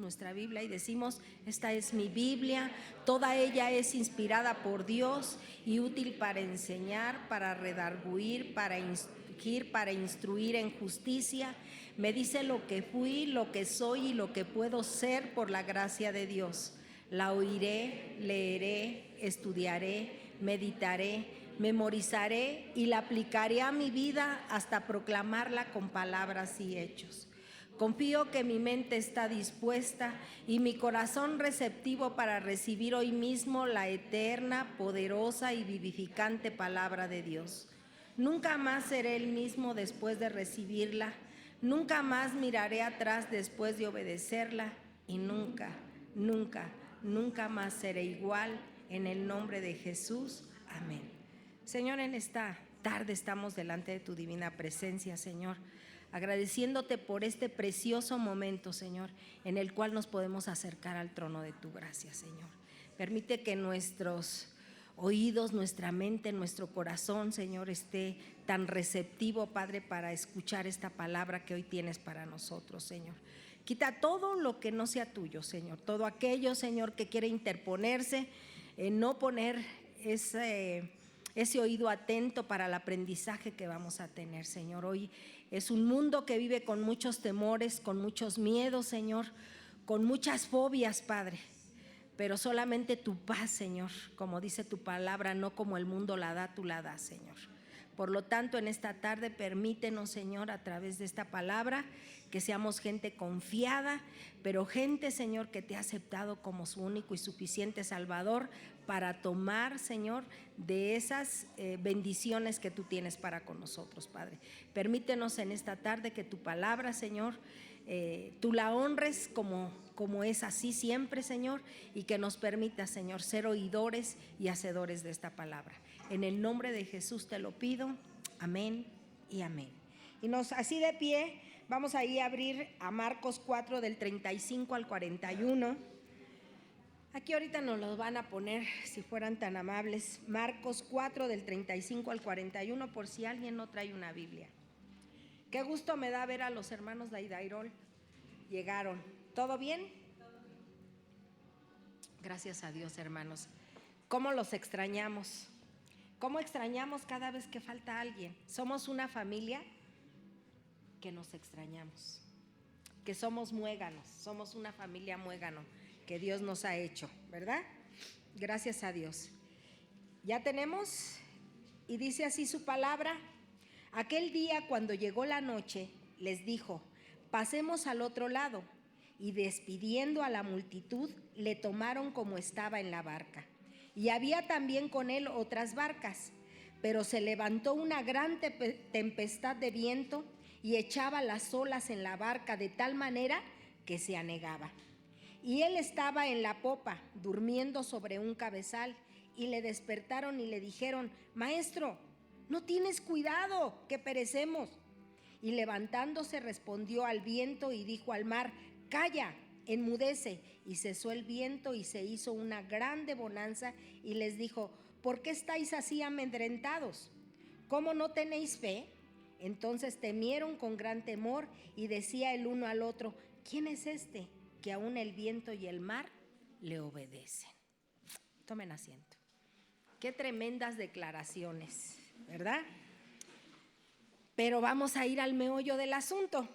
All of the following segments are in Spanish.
nuestra Biblia y decimos: esta es mi Biblia, toda ella es inspirada por Dios y útil para enseñar, para redarguir, para instruir en justicia. Me dice lo que fui, lo que soy y lo que puedo ser por la gracia de Dios. La oiré, leeré, estudiaré, meditaré, memorizaré y la aplicaré a mi vida hasta proclamarla con palabras y hechos. Confío que mi mente está dispuesta y mi corazón receptivo para recibir hoy mismo la eterna, poderosa y vivificante palabra de Dios. Nunca más seré el mismo después de recibirla, nunca más miraré atrás después de obedecerla y nunca, nunca, nunca más seré igual, en el nombre de Jesús. Amén. Señor, en esta tarde estamos delante de tu divina presencia, Señor, agradeciéndote por este precioso momento, Señor, en el cual nos podemos acercar al trono de tu gracia, Señor. Permite que nuestros oídos, nuestra mente, nuestro corazón, Señor, esté tan receptivo, Padre, para escuchar esta palabra que hoy tienes para nosotros, Señor. Quita todo lo que no sea tuyo, Señor, todo aquello, Señor, que quiere interponerse, no poner ese oído atento para el aprendizaje que vamos a tener, Señor. Hoy es un mundo que vive con muchos temores, con muchos miedos, Señor, con muchas fobias, Padre. Pero solamente tu paz, Señor, como dice tu palabra, no como el mundo la da, tú la das, Señor. Por lo tanto, en esta tarde permítenos, Señor, a través de esta palabra, que seamos gente confiada, pero gente, Señor, que te ha aceptado como su único y suficiente Salvador para tomar, Señor, de esas bendiciones que tú tienes para con nosotros, Padre. Permítenos en esta tarde que tu palabra, Señor, tú la honres como es así siempre, Señor, y que nos permita, Señor, ser oidores y hacedores de esta palabra. En el nombre de Jesús te lo pido, amén y amén. Y así de pie, vamos a ir a abrir a Marcos 4 del 35 al 41. Aquí ahorita nos los van a poner, si fueran tan amables, Marcos 4 del 35 al 41, por si alguien no trae una Biblia. Qué gusto me da ver a los hermanos de Idairol. Llegaron. ¿Todo bien? Gracias a Dios, hermanos. ¿Cómo los extrañamos? ¿Cómo extrañamos cada vez que falta alguien? Somos una familia que nos extrañamos, que somos muéganos, somos una familia muégano que Dios nos ha hecho, ¿verdad? Gracias a Dios. Ya tenemos, y dice así su palabra: aquel día, cuando llegó la noche, les dijo: pasemos al otro lado. Y despidiendo a la multitud, le tomaron como estaba en la barca. Y había también con él otras barcas, pero se levantó una gran tempestad de viento y echaba las olas en la barca de tal manera que se anegaba. Y él estaba en la popa, durmiendo sobre un cabezal, y le despertaron y le dijeron: Maestro, ¿no tienes cuidado, que perecemos? Y levantándose respondió al viento y dijo al mar: calla, enmudece. Y cesó el viento y se hizo una grande bonanza, y les dijo: ¿por qué estáis así amedrentados? ¿Cómo no tenéis fe? Entonces temieron con gran temor, y decía el uno al otro: ¿quién es este que aún el viento y el mar le obedecen? Tomen asiento. Qué tremendas declaraciones, ¿verdad? Pero vamos a ir al meollo del asunto.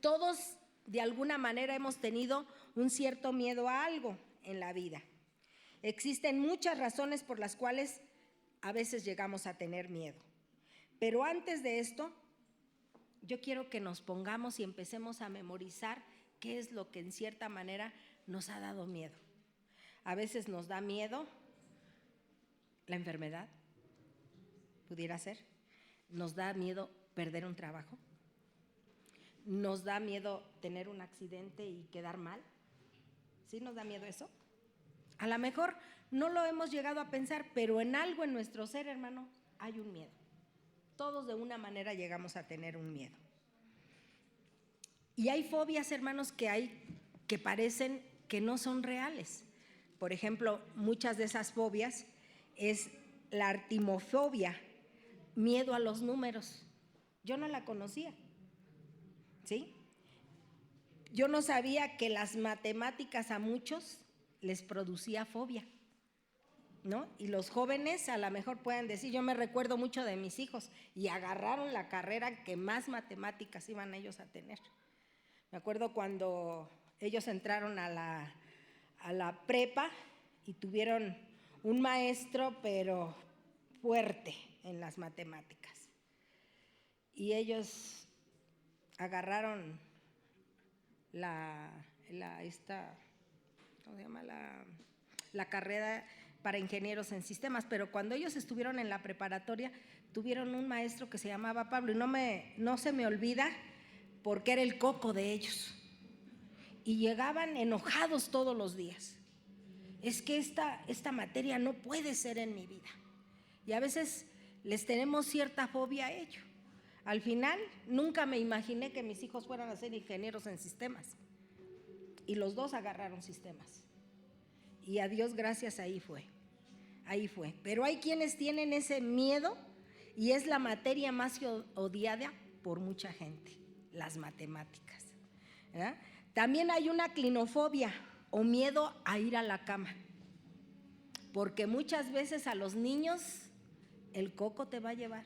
Todos de alguna manera hemos tenido un cierto miedo a algo en la vida. Existen muchas razones por las cuales a veces llegamos a tener miedo. Pero antes de esto, yo quiero que nos pongamos y empecemos a memorizar qué es lo que en cierta manera nos ha dado miedo. A veces nos da miedo la enfermedad, pudiera ser. Nos da miedo perder un trabajo. Nos da miedo tener un accidente y quedar mal. ¿Sí nos da miedo eso? A lo mejor no lo hemos llegado a pensar, pero en algo en nuestro ser, hermano, hay un miedo. Todos de una manera llegamos a tener un miedo. Y hay fobias, hermanos, que parecen que no son reales. Por ejemplo, muchas de esas fobias es la artimofobia, miedo a los números. Yo no la conocía, ¿sí? Yo no sabía que las matemáticas a muchos les producía fobia, ¿no? Y los jóvenes a lo mejor pueden decir, yo me recuerdo mucho de mis hijos y agarraron la carrera que más matemáticas iban ellos a tener. Me acuerdo cuando ellos entraron a la prepa y tuvieron un maestro, pero fuerte en las matemáticas. Y ellos agarraron ¿cómo se llama? La carrera para ingenieros en sistemas, pero cuando ellos estuvieron en la preparatoria tuvieron un maestro que se llamaba Pablo y no se me olvida porque era el coco de ellos y llegaban enojados todos los días. Es que esta materia no puede ser en mi vida, y a veces les tenemos cierta fobia a ello. Al final nunca me imaginé que mis hijos fueran a ser ingenieros en sistemas, y los dos agarraron sistemas, y a Dios gracias, ahí fue. Pero hay quienes tienen ese miedo y es la materia más odiada por mucha gente, las matemáticas, ¿verdad? También hay una clinofobia o miedo a ir a la cama, porque muchas veces a los niños el coco te va a llevar.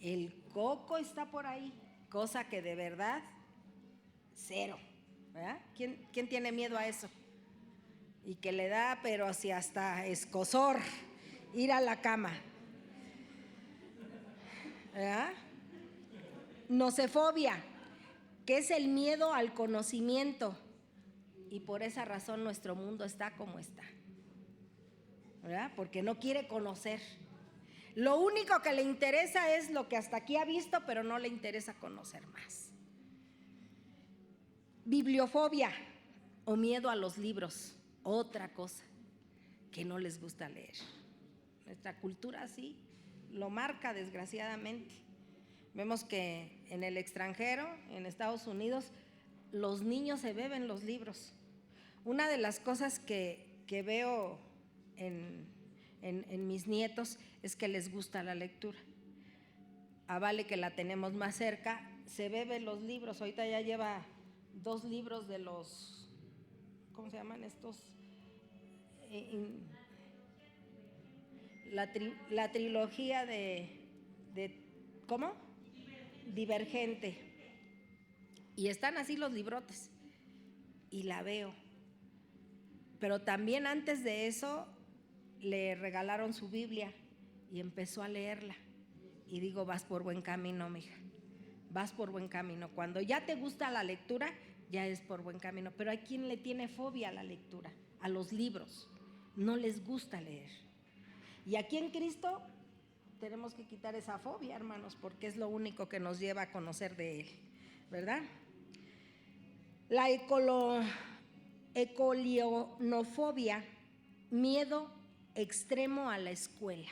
El coco está por ahí, cosa que de verdad cero, ¿verdad? ¿Quién tiene miedo a eso? Y que le da, pero así hasta escozor, ir a la cama, ¿verdad? Nosefobia, que es el miedo al conocimiento, y por esa razón nuestro mundo está como está, ¿verdad? Porque no quiere conocer. Lo único que le interesa es lo que hasta aquí ha visto, pero no le interesa conocer más. Bibliofobia o miedo a los libros, otra cosa que no les gusta leer. Nuestra cultura así lo marca, desgraciadamente. Vemos que en el extranjero, en Estados Unidos, los niños se beben los libros. Una de las cosas que veo en mis nietos es que les gusta la lectura. A Vale, que la tenemos más cerca, se bebe los libros. Ahorita ya lleva 2 libros de los, ¿cómo se llaman estos? La trilogía de ¿cómo? Divergente. Y están así los librotes. Y la veo. Pero también antes de eso le regalaron su Biblia y empezó a leerla. Y digo, vas por buen camino, mija. Vas por buen camino. Cuando ya te gusta la lectura, ya es por buen camino. Pero hay quien le tiene fobia a la lectura, a los libros. No les gusta leer. Y aquí en Cristo tenemos que quitar esa fobia, hermanos, porque es lo único que nos lleva a conocer de Él, ¿verdad? La ecolionofobia, miedo extremo a la escuela.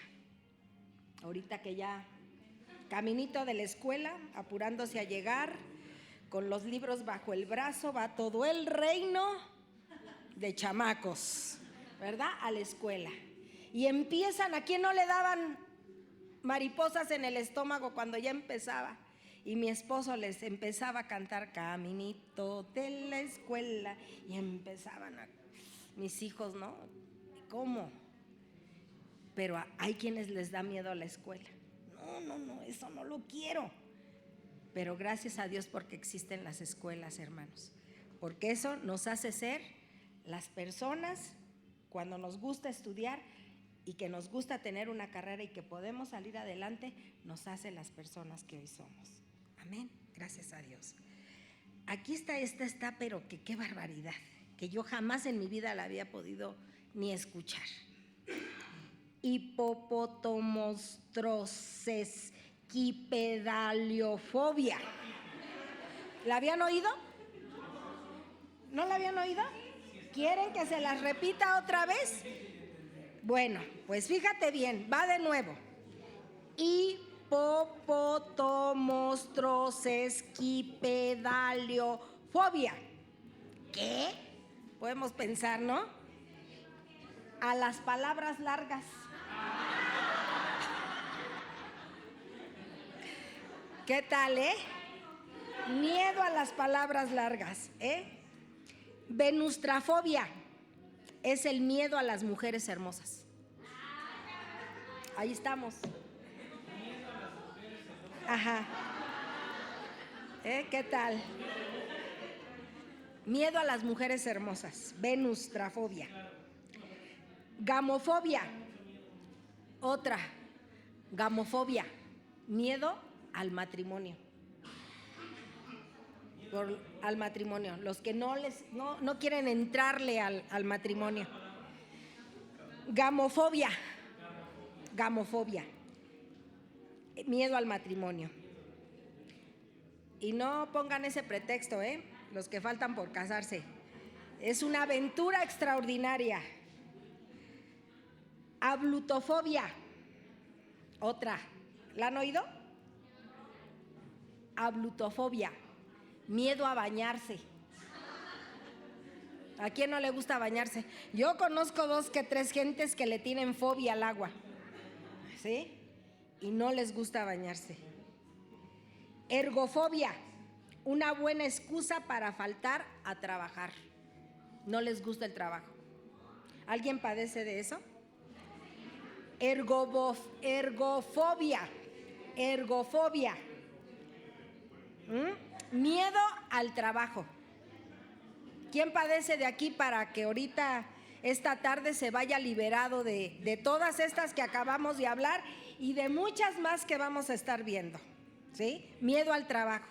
Ahorita que ya caminito de la escuela, apurándose a llegar, con los libros bajo el brazo, va todo el reino de chamacos, ¿verdad? A la escuela. Y empiezan, ¿a quién no le daban mariposas en el estómago cuando ya empezaba? Y mi esposo les empezaba a cantar Caminito de la escuela, y empezaban mis hijos, ¿no? ¿Cómo? Pero hay quienes les da miedo a la escuela. No, eso no lo quiero. Pero gracias a Dios porque existen las escuelas, hermanos, porque eso nos hace ser las personas, cuando nos gusta estudiar y que nos gusta tener una carrera y que podemos salir adelante, nos hace las personas que hoy somos. Amén, gracias a Dios. Aquí está, pero que qué barbaridad, que yo jamás en mi vida la había podido ni escuchar. Hipopotomostrosesquipedaliofobia. ¿La habían oído? ¿No la habían oído? ¿Quieren que se las repita otra vez? Bueno, pues fíjate bien, va de nuevo. Hipopotomostrosesquipedaliofobia. ¿Qué? Podemos pensar, ¿no? A las palabras largas. ¿Qué tal, Miedo a las palabras largas, Venustrafobia es el miedo a las mujeres hermosas. Ahí estamos. Ajá. ¿Qué tal? Miedo a las mujeres hermosas. Venustrafobia. Gamofobia. Otra. Gamofobia. Miedo al matrimonio. Al matrimonio. Los que no quieren entrarle al matrimonio. Gamofobia. Gamofobia. Miedo al matrimonio. Y no pongan ese pretexto, los que faltan por casarse. Es una aventura extraordinaria. Ablutofobia. Otra. ¿La han oído? Ablutofobia. Miedo a bañarse. ¿A quién no le gusta bañarse? Yo conozco 2 que 3 gentes que le tienen fobia al agua, ¿sí? Y no les gusta bañarse. Ergofobia, una buena excusa para faltar a trabajar. No les gusta el trabajo. ¿Alguien padece de eso? Ergofobia. Ergofobia. Miedo al trabajo. ¿Quién padece de aquí para que ahorita, esta tarde, se vaya liberado de todas estas que acabamos de hablar y de muchas más que vamos a estar viendo? ¿Sí? Miedo al trabajo.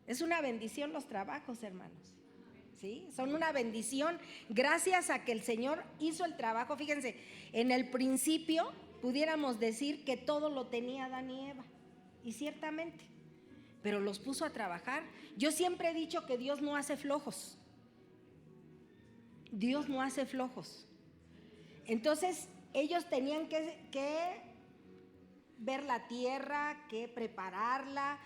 Es una bendición los trabajos, hermanos. ¿Sí? Son una bendición gracias a que el Señor hizo el trabajo. Fíjense, en el principio pudiéramos decir que todo lo tenía Adán y Eva, y ciertamente, pero los puso a trabajar. Yo siempre he dicho que Dios no hace flojos. Dios no hace flojos. Entonces, ellos tenían que ver la tierra, que prepararla,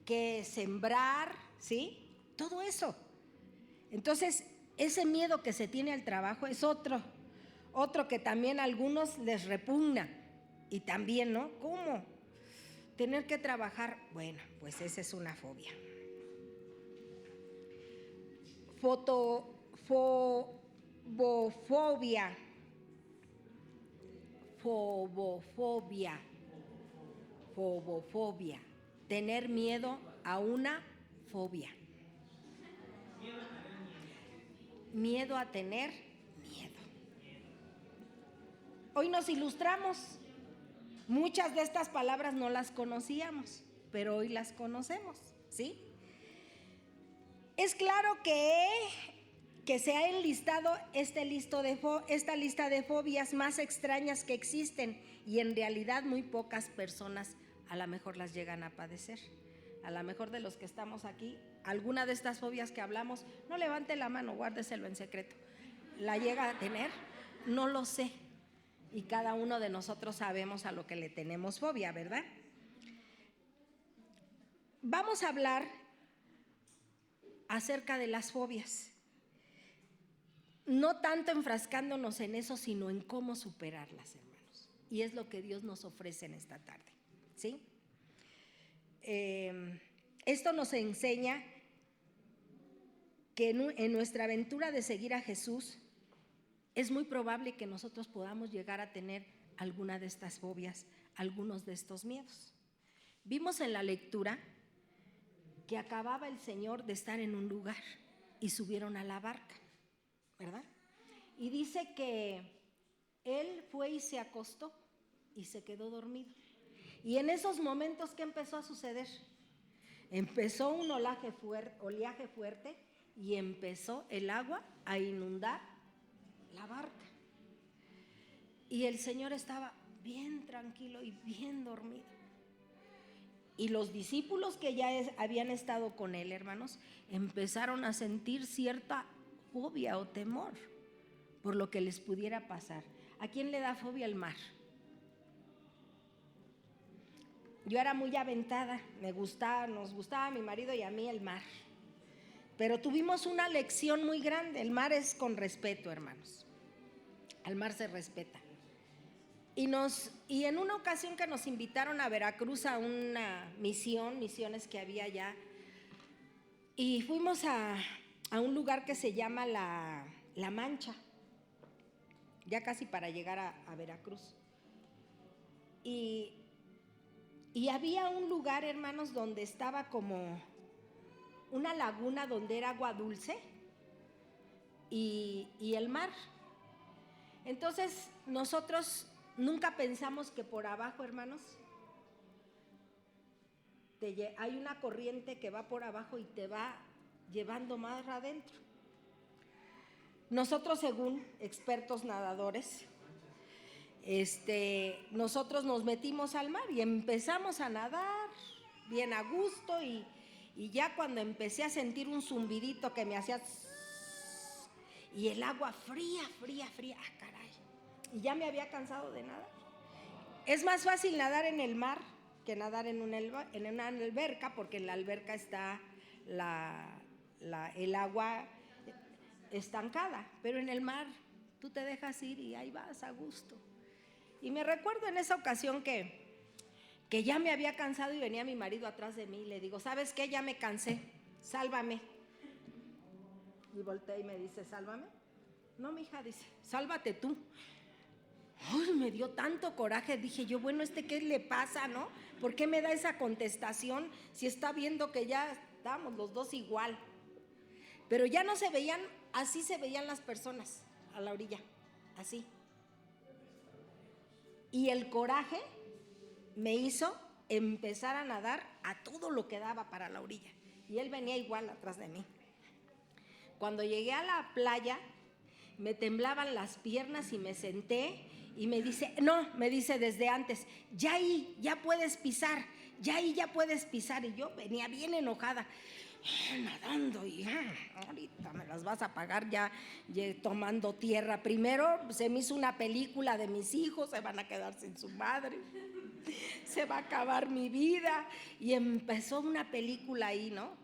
que sembrar, ¿sí? Todo eso. Entonces, ese miedo que se tiene al trabajo es otro que también a algunos les repugna. Y también, ¿no? ¿Cómo? Tener que trabajar. Bueno, pues esa es una fobia. Fobofobia. Fobofobia. Fobofobia. Tener miedo a una fobia. Miedo a tener miedo. Hoy nos ilustramos. Muchas de estas palabras no las conocíamos, pero hoy las conocemos, ¿sí? Es claro que se ha enlistado esta lista de fobias más extrañas que existen, y en realidad muy pocas personas a lo mejor las llegan a padecer. A lo mejor de los que estamos aquí, alguna de estas fobias que hablamos, no levante la mano, guárdeselo en secreto. ¿La llega a tener? No lo sé. Y cada uno de nosotros sabemos a lo que le tenemos fobia, ¿verdad? Vamos a hablar acerca de las fobias. No tanto enfrascándonos en eso, sino en cómo superarlas, hermanos. Y es lo que Dios nos ofrece en esta tarde, ¿sí? Esto nos enseña que en nuestra aventura de seguir a Jesús es muy probable que nosotros podamos llegar a tener alguna de estas fobias, algunos de estos miedos. Vimos en la lectura que acababa el Señor de estar en un lugar y subieron a la barca, ¿verdad? Y dice que Él fue y se acostó y se quedó dormido. Y en esos momentos, ¿qué empezó a suceder? Empezó un oleaje fuerte y empezó el agua a inundar la barca. Y el Señor estaba bien tranquilo y bien dormido. Y los discípulos que ya habían estado con Él, hermanos, empezaron a sentir cierta fobia o temor por lo que les pudiera pasar. ¿A quién le da fobia el mar? Yo era muy aventada, nos gustaba a mi marido y a mí el mar. Pero tuvimos una lección muy grande. El mar es con respeto, hermanos. Al mar se respeta. Y en una ocasión que nos invitaron a Veracruz a una misiones que había allá, Y fuimos a un lugar que se llama La Mancha, ya casi para llegar a Veracruz. Y había un lugar, hermanos, donde estaba como una laguna donde era agua dulce y el mar. Entonces nosotros nunca pensamos que por abajo, hermanos, hay una corriente que va por abajo y te va llevando más adentro. Nosotros, según expertos nadadores, nosotros nos metimos al mar y empezamos a nadar bien a gusto y ya cuando empecé a sentir un zumbidito que me hacía y el agua fría, caray, y ya me había cansado de nadar. Es más fácil nadar en el mar que nadar en una alberca, porque en la alberca está el agua estancada, pero en el mar tú te dejas ir y ahí vas a gusto. Y me recuerdo en esa ocasión que ya me había cansado y venía mi marido atrás de mí y le digo, ¿sabes qué? Ya me cansé, sálvame. Y volteé y me dice, ¿sálvame? No, mija, dice, sálvate tú. Ay, me dio tanto coraje, dije yo, bueno, ¿qué le pasa, no? ¿Por qué me da esa contestación si está viendo que ya estábamos los dos igual? Pero ya no se veían, así se veían las personas a la orilla, así. Y el coraje me hizo empezar a nadar a todo lo que daba para la orilla. Y él venía igual atrás de mí. Cuando llegué a la playa, me temblaban las piernas y me senté y me dice, no, me dice desde antes, ya ahí, ya puedes pisar, ya ahí, ya puedes pisar. Y yo venía bien enojada, nadando y ahorita me las vas a pagar ya tomando tierra. Primero se me hizo una película de mis hijos, se van a quedar sin su madre, se va a acabar mi vida. Y empezó una película ahí, ¿no?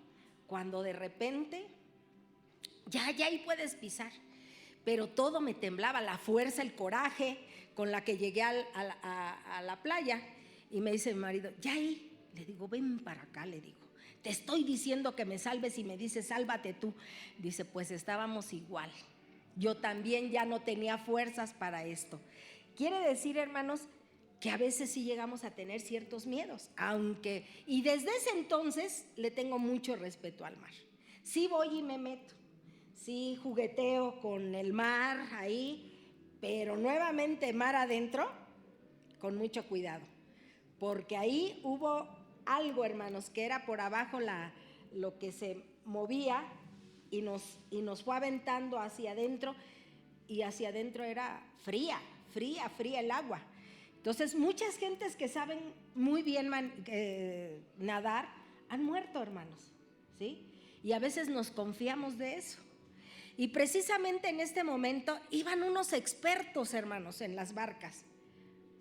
Cuando de repente, ya ahí puedes pisar. Pero todo me temblaba, la fuerza, el coraje con la que llegué a la playa. Y me dice mi marido, ya ahí, le digo, ven para acá, le digo, te estoy diciendo que me salves y me dice, sálvate tú. Dice, pues estábamos igual, yo también ya no tenía fuerzas para esto. Quiere decir, hermanos, que a veces sí llegamos a tener ciertos miedos, y desde ese entonces le tengo mucho respeto al mar. Sí voy y me meto, sí jugueteo con el mar ahí, pero nuevamente mar adentro, con mucho cuidado, porque ahí hubo algo, hermanos, que era por abajo lo que se movía y nos fue aventando hacia adentro, y hacia adentro era fría el agua. Entonces muchas gentes que saben muy bien nadar han muerto, hermanos, ¿sí? Y a veces nos confiamos de eso. Y precisamente en este momento iban unos expertos, hermanos, en las barcas,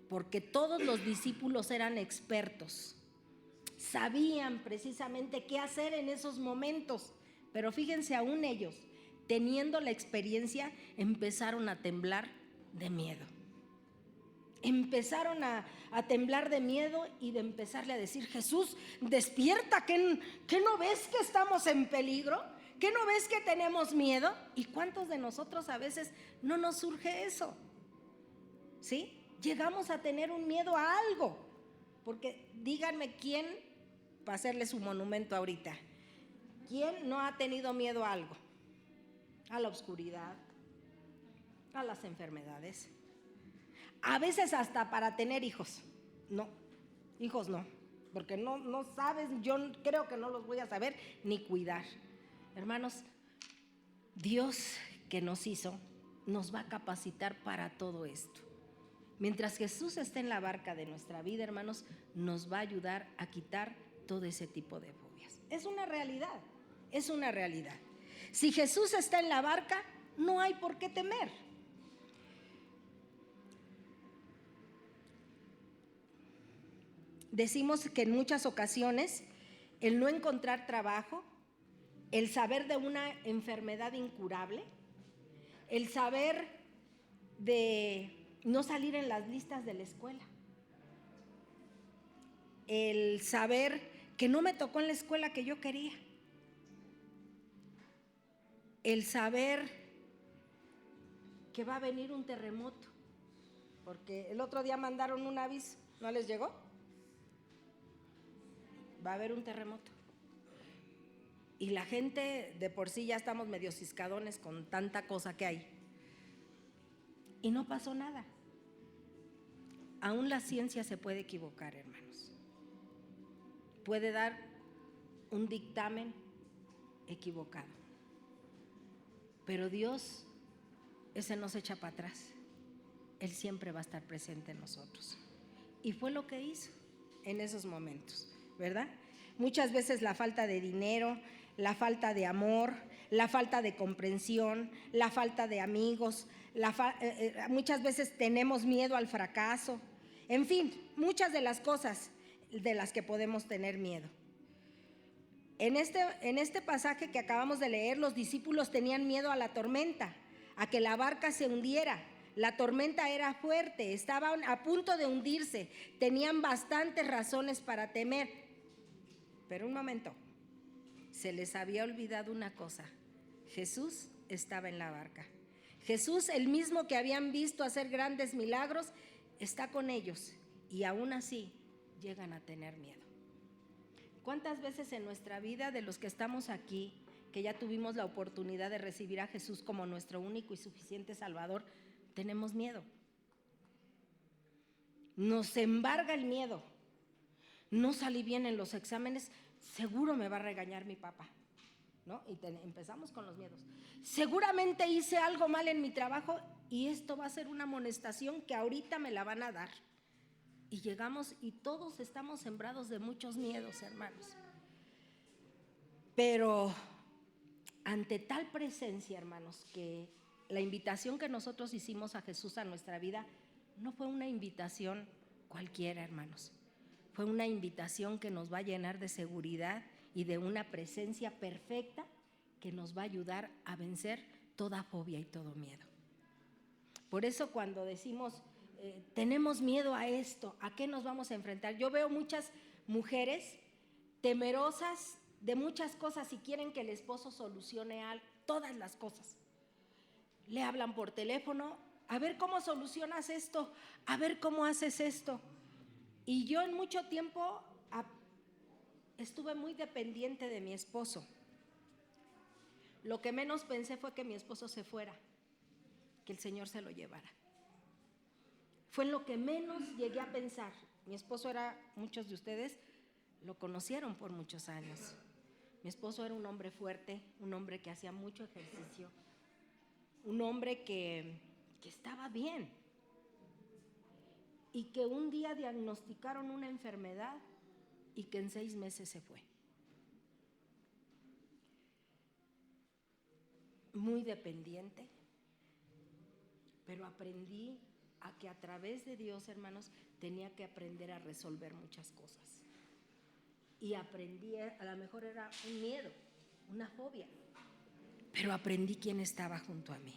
porque todos los discípulos eran expertos, sabían precisamente qué hacer en esos momentos. Pero fíjense, aún ellos, teniendo la experiencia, empezaron a temblar de miedo. Empezaron a temblar de miedo y de empezarle a decir, Jesús, despierta, ¿qué no ves que estamos en peligro? ¿Qué no ves que tenemos miedo? ¿Y cuántos de nosotros a veces no nos surge eso? ¿Sí? Llegamos a tener un miedo a algo, porque díganme quién, para hacerle su monumento ahorita, ¿quién no ha tenido miedo a algo? A la oscuridad, a las enfermedades, a veces hasta para tener hijos. No, hijos no, porque no sabes, yo creo que no los voy a saber ni cuidar. Hermanos, Dios que nos hizo nos va a capacitar para todo esto. Mientras Jesús esté en la barca de nuestra vida, hermanos, nos va a ayudar a quitar todo ese tipo de fobias. Es una realidad, es una realidad. Si Jesús está en la barca, no hay por qué temer. Decimos que en muchas ocasiones el no encontrar trabajo, el saber de una enfermedad incurable, el saber de no salir en las listas de la escuela, el saber que no me tocó en la escuela que yo quería, el saber que va a venir un terremoto, porque el otro día mandaron un aviso, ¿no les llegó? Va a haber un terremoto. Y la gente de por sí ya estamos medio ciscadones con tanta cosa que hay. Y no pasó nada. Aún la ciencia se puede equivocar, hermanos. Puede dar un dictamen equivocado. Pero Dios, ese no se echa para atrás. Él siempre va a estar presente en nosotros. Y fue lo que hizo en esos momentos, ¿verdad? Muchas veces la falta de dinero, la falta de amor, la falta de comprensión, la falta de amigos, muchas veces tenemos miedo al fracaso, en fin, muchas de las cosas de las que podemos tener miedo. En este pasaje que acabamos de leer, los discípulos tenían miedo a la tormenta, a que la barca se hundiera. La tormenta era fuerte, estaban a punto de hundirse, tenían bastantes razones para temer. Pero un momento, se les había olvidado una cosa: Jesús estaba en la barca. Jesús, el mismo que habían visto hacer grandes milagros, está con ellos, y aún así llegan a tener miedo. ¿Cuántas veces en nuestra vida, de los que estamos aquí, que ya tuvimos la oportunidad de recibir a Jesús como nuestro único y suficiente Salvador, tenemos miedo? Nos embarga el miedo. No salí bien en los exámenes, seguro me va a regañar mi papá, ¿no? Y empezamos con los miedos. Seguramente hice algo mal en mi trabajo y esto va a ser una amonestación que ahorita me la van a dar. Y llegamos y todos estamos sembrados de muchos miedos, hermanos. Pero ante tal presencia, hermanos, que la invitación que nosotros hicimos a Jesús a nuestra vida no fue una invitación cualquiera, hermanos. Fue una invitación que nos va a llenar de seguridad y de una presencia perfecta que nos va a ayudar a vencer toda fobia y todo miedo. Por eso cuando decimos tenemos miedo a esto, ¿a qué nos vamos a enfrentar? Yo veo muchas mujeres temerosas de muchas cosas y quieren que el esposo solucione todas las cosas. Le hablan por teléfono, a ver cómo solucionas esto, a ver cómo haces esto. Y yo en mucho tiempo estuve muy dependiente de mi esposo. Lo que menos pensé fue que mi esposo se fuera, que el Señor se lo llevara. Fue en lo que menos llegué a pensar. Mi esposo muchos de ustedes lo conocieron por muchos años. Mi esposo era un hombre fuerte, un hombre que hacía mucho ejercicio, un hombre que estaba bien y que un día diagnosticaron una enfermedad y que en 6 meses se fue. Muy dependiente, pero aprendí a que a través de Dios, hermanos, tenía que aprender a resolver muchas cosas. Y aprendí, a lo mejor era un miedo, una fobia, pero aprendí quién estaba junto a mí.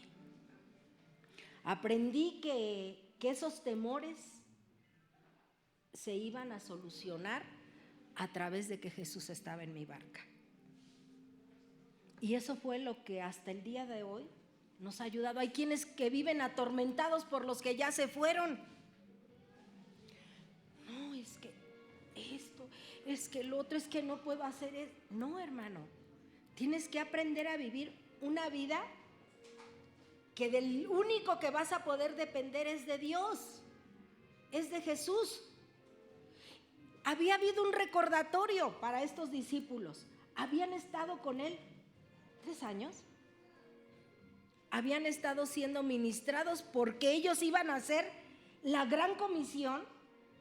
Aprendí que esos temores se iban a solucionar a través de que Jesús estaba en mi barca. Y eso fue lo que hasta el día de hoy nos ha ayudado. Hay quienes que viven atormentados por los que ya se fueron. No, es que esto, es que el otro, es que no puedo hacer eso. No, hermano, tienes que aprender a vivir una vida que del único que vas a poder depender es de Dios, es de Jesús. Había habido un recordatorio para estos discípulos. Habían estado con él 3 años. Habían estado siendo ministrados porque ellos iban a hacer la gran comisión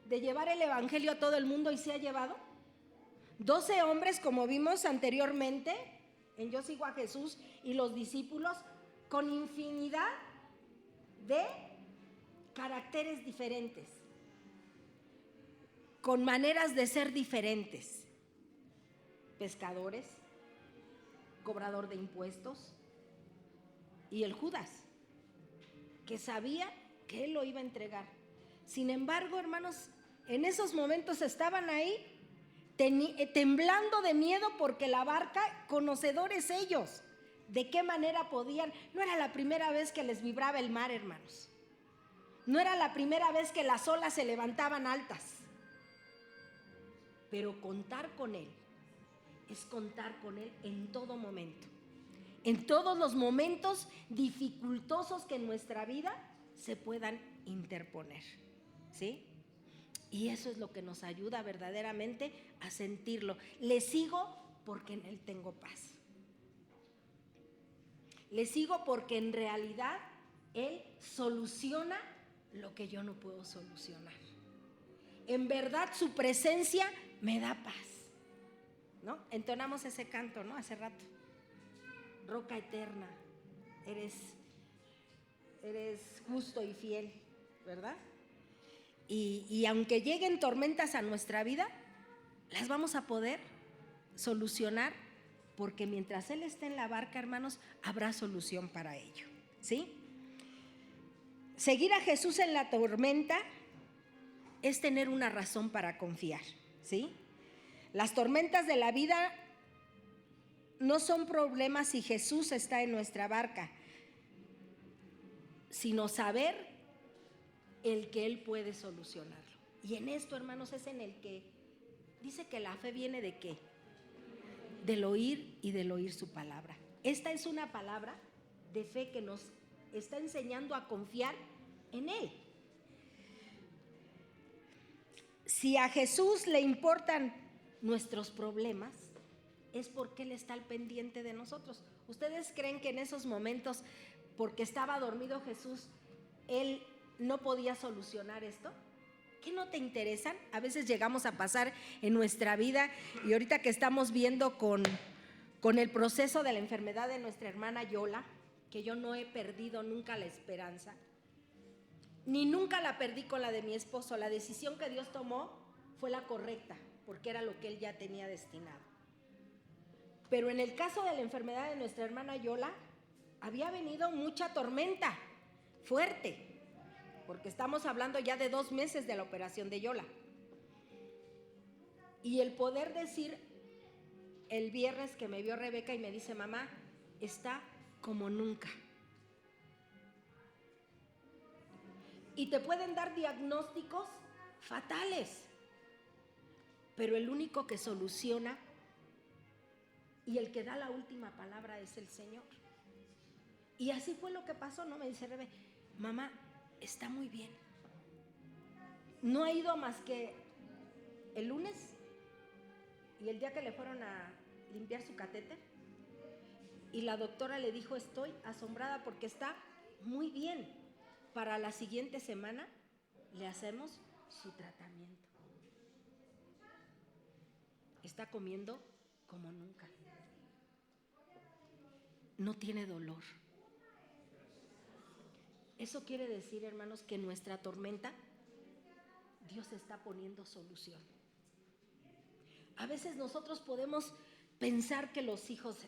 de llevar el evangelio a todo el mundo, y se ha llevado 12 hombres, como vimos anteriormente en Yo Sigo a Jesús, y los discípulos con infinidad de caracteres diferentes, con maneras de ser diferentes. Pescadores, cobrador de impuestos, y el Judas, que sabía que él lo iba a entregar. Sin embargo, hermanos, en esos momentos estaban ahí temblando de miedo porque la barca, conocedores ellos ¿De qué manera podían? No era la primera vez que les vibraba el mar, hermanos. No era la primera vez que las olas se levantaban altas. Pero contar con Él es contar con Él en todo momento. En todos los momentos dificultosos que en nuestra vida se puedan interponer, ¿sí? Y eso es lo que nos ayuda verdaderamente a sentirlo. Le sigo porque en Él tengo paz. Le sigo porque en realidad Él soluciona lo que yo no puedo solucionar. En verdad su presencia me da paz, ¿no? Entonamos ese canto, ¿no? Hace rato. Roca eterna, eres justo y fiel, ¿verdad? Y aunque lleguen tormentas a nuestra vida, las vamos a poder solucionar, porque mientras Él esté en la barca, hermanos, habrá solución para ello, ¿sí? Seguir a Jesús en la tormenta es tener una razón para confiar, ¿sí? Las tormentas de la vida no son problemas si Jesús está en nuestra barca, sino saber el que Él puede solucionarlo. Y en esto, hermanos, es en el que dice que la fe viene ¿de qué? Del oír y del oír su palabra. Esta es una palabra de fe que nos está enseñando a confiar en Él. Si a Jesús le importan nuestros problemas, es porque Él está al pendiente de nosotros. ¿Ustedes creen que en esos momentos, porque estaba dormido Jesús, Él no podía solucionar esto? ¿Qué no te interesan? A veces llegamos a pasar en nuestra vida, y ahorita que estamos viendo con el proceso de la enfermedad de nuestra hermana Yola, que yo no he perdido nunca la esperanza, ni nunca la perdí con la de mi esposo. La decisión que Dios tomó fue la correcta, porque era lo que Él ya tenía destinado. Pero en el caso de la enfermedad de nuestra hermana Yola, había venido mucha tormenta fuerte, porque estamos hablando ya de 2 meses de la operación de Yola. Y el poder decir el viernes que me vio Rebeca y me dice: mamá, está como nunca. Y te pueden dar diagnósticos fatales, pero el único que soluciona y el que da la última palabra es el Señor. Y así fue lo que pasó, ¿no? Me dice Rebe: mamá, está muy bien. No ha ido más que el lunes y el día que le fueron a limpiar su catéter, y la doctora le dijo: estoy asombrada porque está muy bien. Para la siguiente semana le hacemos su tratamiento. Está comiendo como nunca. No tiene dolor. Eso quiere decir, hermanos, que en nuestra tormenta Dios está poniendo solución. A veces nosotros podemos pensar que los hijos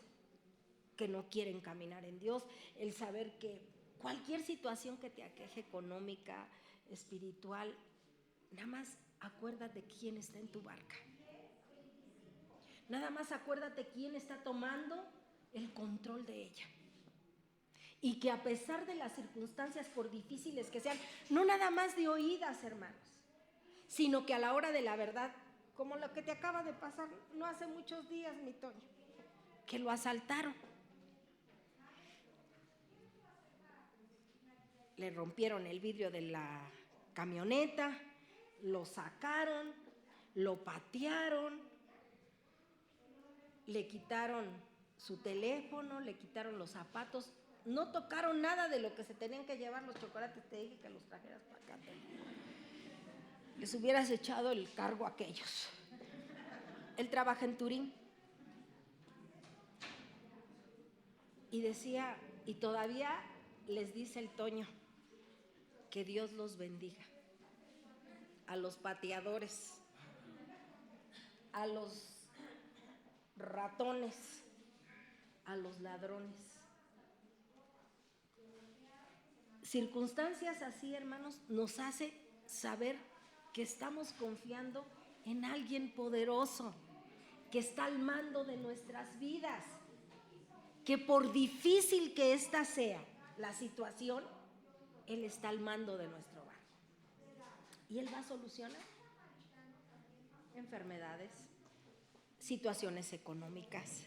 que no quieren caminar en Dios, el saber que cualquier situación que te aqueje, económica, espiritual, nada más acuérdate quién está en tu barca. Nada más acuérdate quién está tomando el control de ella. Y que a pesar de las circunstancias, por difíciles que sean, no nada más de oídas, hermanos, sino que a la hora de la verdad, como lo que te acaba de pasar no hace muchos días, mi Toño, que lo asaltaron. Le rompieron el vidrio de la camioneta, lo sacaron, lo patearon, le quitaron su teléfono, le quitaron los zapatos, no tocaron nada de lo que se tenían que llevar. Los chocolates te dije que los trajeras para acá. Les hubieras echado el cargo a aquellos. Él trabaja en Turín. Y decía, y todavía les dice el Toño, que Dios los bendiga. A los pateadores, a los ratones, a los ladrones. Circunstancias así, hermanos, nos hace saber que estamos confiando en alguien poderoso, que está al mando de nuestras vidas. que por difícil que ésta sea la situación, Él está al mando de nuestro barco. Y Él va a solucionar enfermedades, situaciones económicas,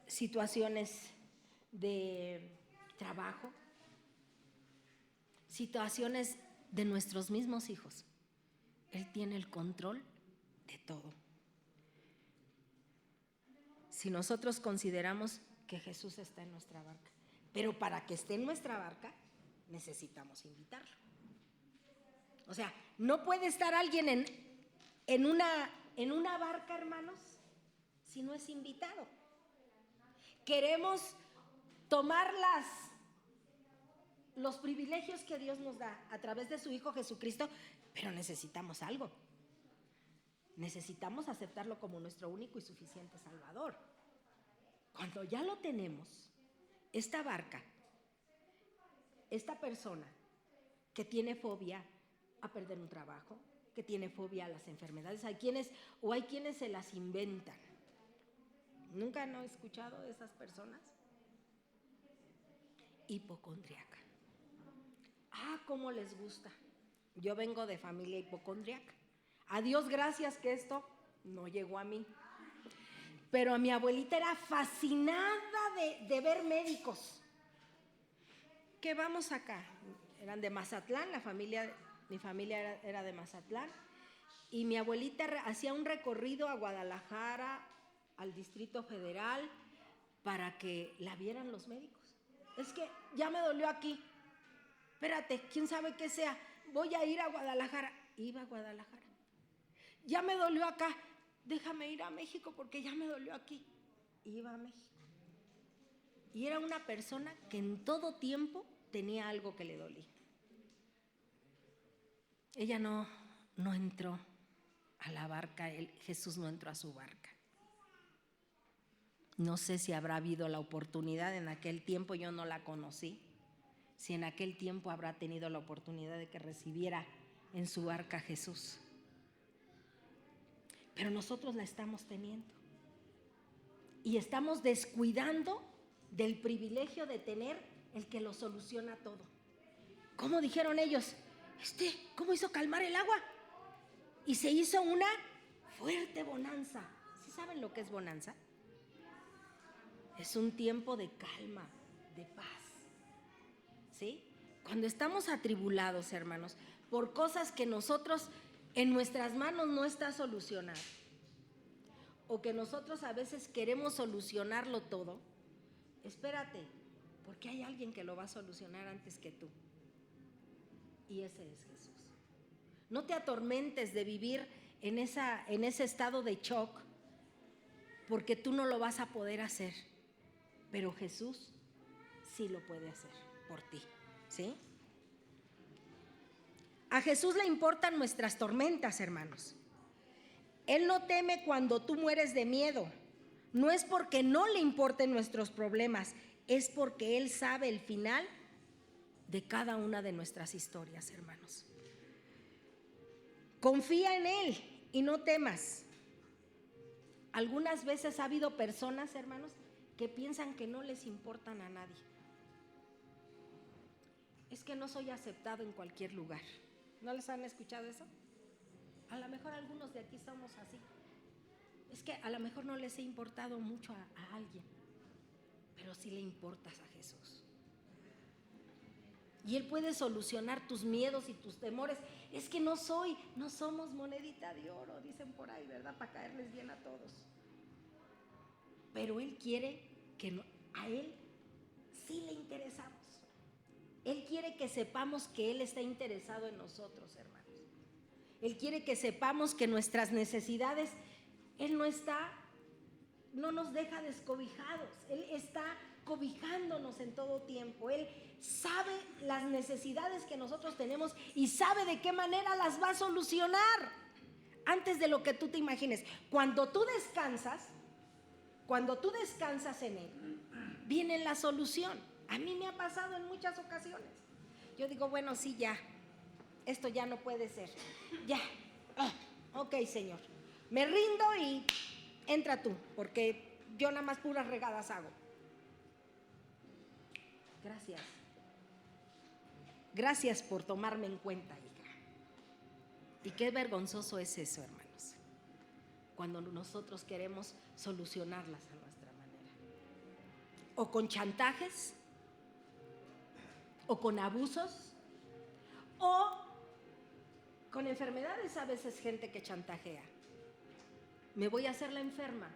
situaciones de trabajo, situaciones de nuestros mismos hijos. Él tiene el control de todo. Si nosotros consideramos que Jesús está en nuestra barca, pero para que esté en nuestra barca necesitamos invitarlo. O sea, no puede estar alguien en una barca, hermanos, si no es invitado. Queremos tomar los privilegios que Dios nos da a través de su Hijo Jesucristo, pero necesitamos algo. Necesitamos aceptarlo como nuestro único y suficiente Salvador. Cuando ya lo tenemos, esta barca, esta persona que tiene fobia a perder un trabajo, que tiene fobia a las enfermedades, hay quienes se las inventan. ¿Nunca han escuchado de esas personas? Hipocondríaca. Cómo les gusta. Yo vengo de familia hipocondríaca. A Dios gracias que esto no llegó a mí. Pero a mi abuelita era fascinada de ver médicos. ¿Qué vamos acá? Eran de Mazatlán, mi familia era de Mazatlán. Y mi abuelita hacía un recorrido a Guadalajara, al Distrito Federal, para que la vieran los médicos. Es que ya me dolió aquí. Espérate, quién sabe qué sea. Voy a ir a Guadalajara. Iba a Guadalajara. Ya me dolió acá. Déjame ir a México porque ya me dolió aquí. Iba a México. Y era una persona que en todo tiempo tenía algo que le dolía. Ella no entró a la barca, Jesús no entró a su barca. No sé si habrá habido la oportunidad en aquel tiempo, yo no la conocí. Si en aquel tiempo habrá tenido la oportunidad de que recibiera en su barca a Jesús. Pero nosotros la estamos teniendo. Y estamos descuidando del privilegio de tener el que lo soluciona todo. ¿Cómo dijeron ellos? ¿Cómo hizo calmar el agua? Y se hizo una fuerte bonanza. ¿Sí saben lo que es bonanza? Es un tiempo de calma, de paz. ¿Sí? Cuando estamos atribulados, hermanos, por cosas que nosotros en nuestras manos no está solucionado, o que nosotros a veces queremos solucionarlo todo, espérate, porque hay alguien que lo va a solucionar antes que tú. Y ese es Jesús. No te atormentes de vivir en ese estado de shock, porque tú no lo vas a poder hacer, pero Jesús sí lo puede hacer por ti, ¿sí? A Jesús le importan nuestras tormentas, hermanos. Él no teme cuando tú mueres de miedo. No es porque no le importen nuestros problemas, es porque Él sabe el final de cada una de nuestras historias, hermanos. Confía en Él y no temas. Algunas veces ha habido personas, hermanos, que piensan que no les importan a nadie. Es que no soy aceptado en cualquier lugar. ¿No les han escuchado eso? A lo mejor algunos de aquí somos así. Es que a lo mejor no les he importado mucho a alguien, pero sí le importas a Jesús. Y Él puede solucionar tus miedos y tus temores. Es que no somos monedita de oro, dicen por ahí, ¿verdad? Para caerles bien a todos. Pero Él quiere que a Él sí le interesamos. Él quiere que sepamos que Él está interesado en nosotros, hermanos. Él quiere que sepamos que nuestras necesidades, Él no nos deja descobijados. Él está cobijándonos en todo tiempo. Él sabe las necesidades que nosotros tenemos y sabe de qué manera las va a solucionar antes de lo que tú te imagines. Cuando tú descansas en Él, viene la solución. A mí me ha pasado en muchas ocasiones. Yo digo, bueno, sí, ya, esto ya no puede ser. Ya, ok, Señor, me rindo y entra tú, porque yo nada más puras regadas hago. Gracias. Gracias por tomarme en cuenta, hija. Y qué vergonzoso es eso, hermanos, cuando nosotros queremos solucionarlas a nuestra manera. O con chantajes, o con abusos, o con enfermedades. A veces gente que chantajea. Me voy a hacer la enferma,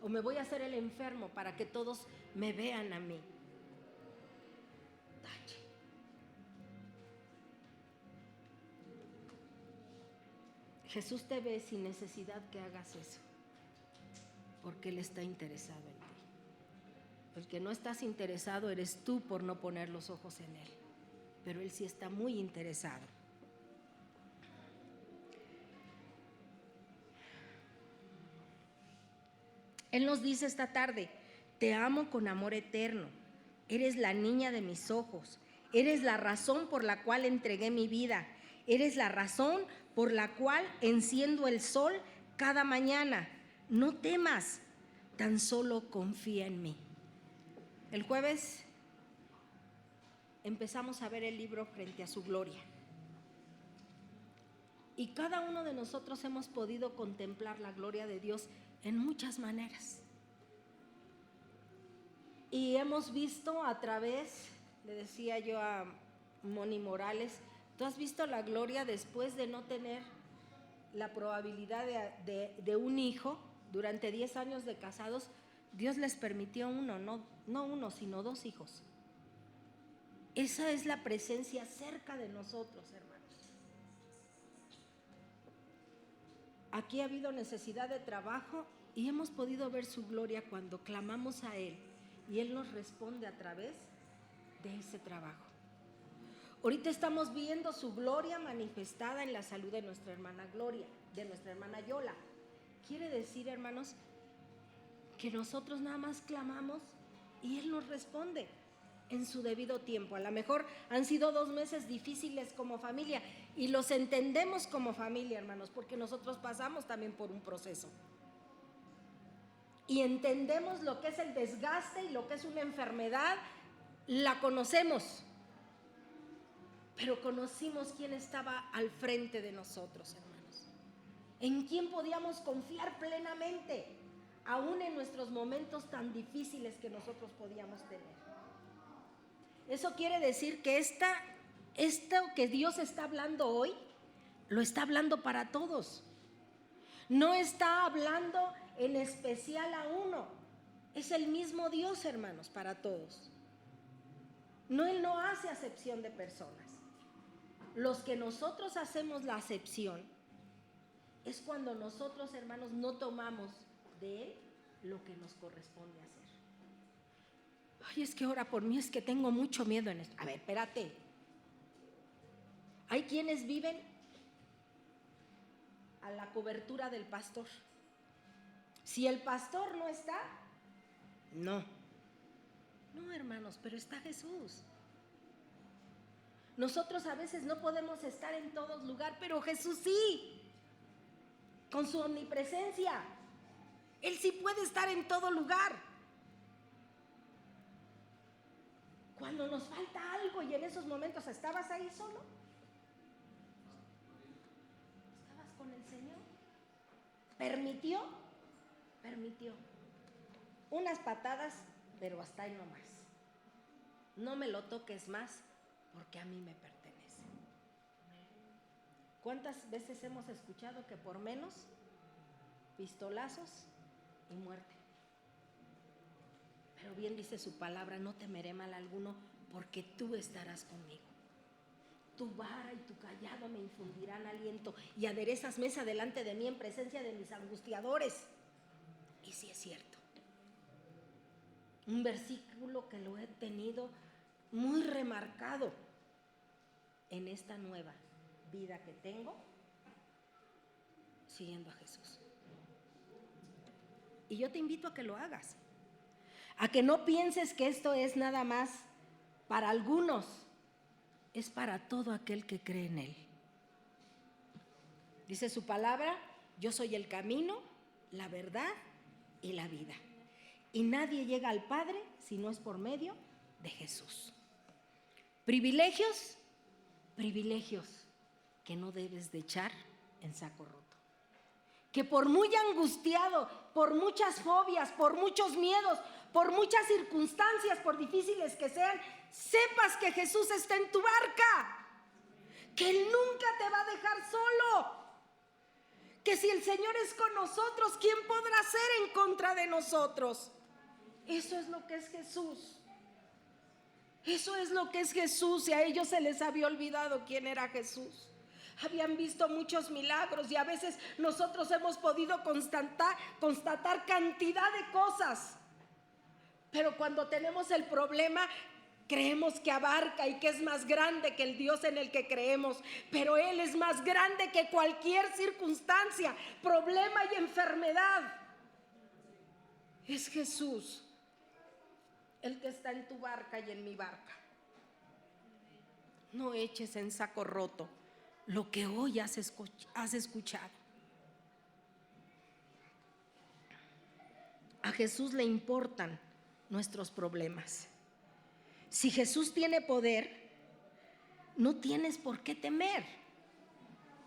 o me voy a hacer el enfermo para que todos me vean a mí. Jesús te ve sin necesidad que hagas eso, porque Él está interesado en ti. El que no estás interesado eres tú por no poner los ojos en Él, pero Él sí está muy interesado. Él nos dice esta tarde: te amo con amor eterno, eres la niña de mis ojos, eres la razón por la cual entregué mi vida, eres la razón por la cual enciendo el sol cada mañana. No temas, tan solo confía en mí. El jueves empezamos a ver el libro Frente a su Gloria. Y cada uno de nosotros hemos podido contemplar la gloria de Dios en muchas maneras. Y hemos visto a través, le decía yo a Moni Morales, ¿tú has visto la gloria después de no tener la probabilidad de un hijo? Durante 10 años de casados, Dios les permitió uno, no uno, sino 2 hijos. Esa es la presencia cerca de nosotros, hermanos. Aquí ha habido necesidad de trabajo y hemos podido ver su gloria cuando clamamos a Él y Él nos responde a través de ese trabajo. Ahorita estamos viendo su gloria manifestada en la salud de nuestra hermana Gloria, de nuestra hermana Yola. Quiere decir, hermanos, que nosotros nada más clamamos y Él nos responde en su debido tiempo. A lo mejor han sido 2 meses difíciles como familia y los entendemos como familia, hermanos, porque nosotros pasamos también por un proceso. Y entendemos lo que es el desgaste y lo que es una enfermedad, la conocemos. Pero conocimos quién estaba al frente de nosotros, hermanos. En quién podíamos confiar plenamente, aún en nuestros momentos tan difíciles que nosotros podíamos tener. Eso quiere decir que esto que Dios está hablando hoy, lo está hablando para todos. No está hablando en especial a uno. Es el mismo Dios, hermanos, para todos. No, Él no hace acepción de personas. Los que nosotros hacemos la acepción es cuando nosotros, hermanos, no tomamos de Él lo que nos corresponde hacer. Ay, es que ora por mí, es que tengo mucho miedo en esto. A ver, espérate. Hay quienes viven a la cobertura del pastor. Si el pastor no está, no, hermanos, pero está Jesús. Nosotros a veces no podemos estar en todos lugares, pero Jesús sí, con su omnipresencia. Él sí puede estar en todo lugar. Cuando nos falta algo y en esos momentos estabas ahí solo, estabas con el Señor. Permitió unas patadas, pero hasta ahí no más. No me lo toques más, porque a mí me pertenece. ¿Cuántas veces hemos escuchado que por menos pistolazos y muerte? Pero bien dice su palabra: no temeré mal alguno, porque tú estarás conmigo. Tu vara y tu callado me infundirán aliento, y aderezas mesa delante de mí en presencia de mis angustiadores. Y sí es cierto. Un versículo que lo he tenido muy remarcado en esta nueva vida que tengo siguiendo a Jesús. Y yo te invito a que lo hagas, a que no pienses que esto es nada más para algunos, es para todo aquel que cree en Él. Dice su palabra: yo soy el camino, la verdad y la vida. Y nadie llega al Padre si no es por medio de Jesús. Privilegios que no debes de echar en saco roto. Que por muy angustiado, por muchas fobias, por muchos miedos, por muchas circunstancias, por difíciles que sean, sepas que Jesús está en tu barca, que Él nunca te va a dejar solo, que si el Señor es con nosotros, ¿quién podrá ser en contra de nosotros? Eso es lo que es Jesús. Eso es lo que es Jesús, y a ellos se les había olvidado quién era Jesús. Habían visto muchos milagros y a veces nosotros hemos podido constatar cantidad de cosas, pero cuando tenemos el problema creemos que abarca y que es más grande que el Dios en el que creemos, pero Él es más grande que cualquier circunstancia, problema y enfermedad. Es Jesús el que está en tu barca y en mi barca. No eches en saco roto lo que hoy has escuchado. A Jesús le importan nuestros problemas. Si Jesús tiene poder, no tienes por qué temer,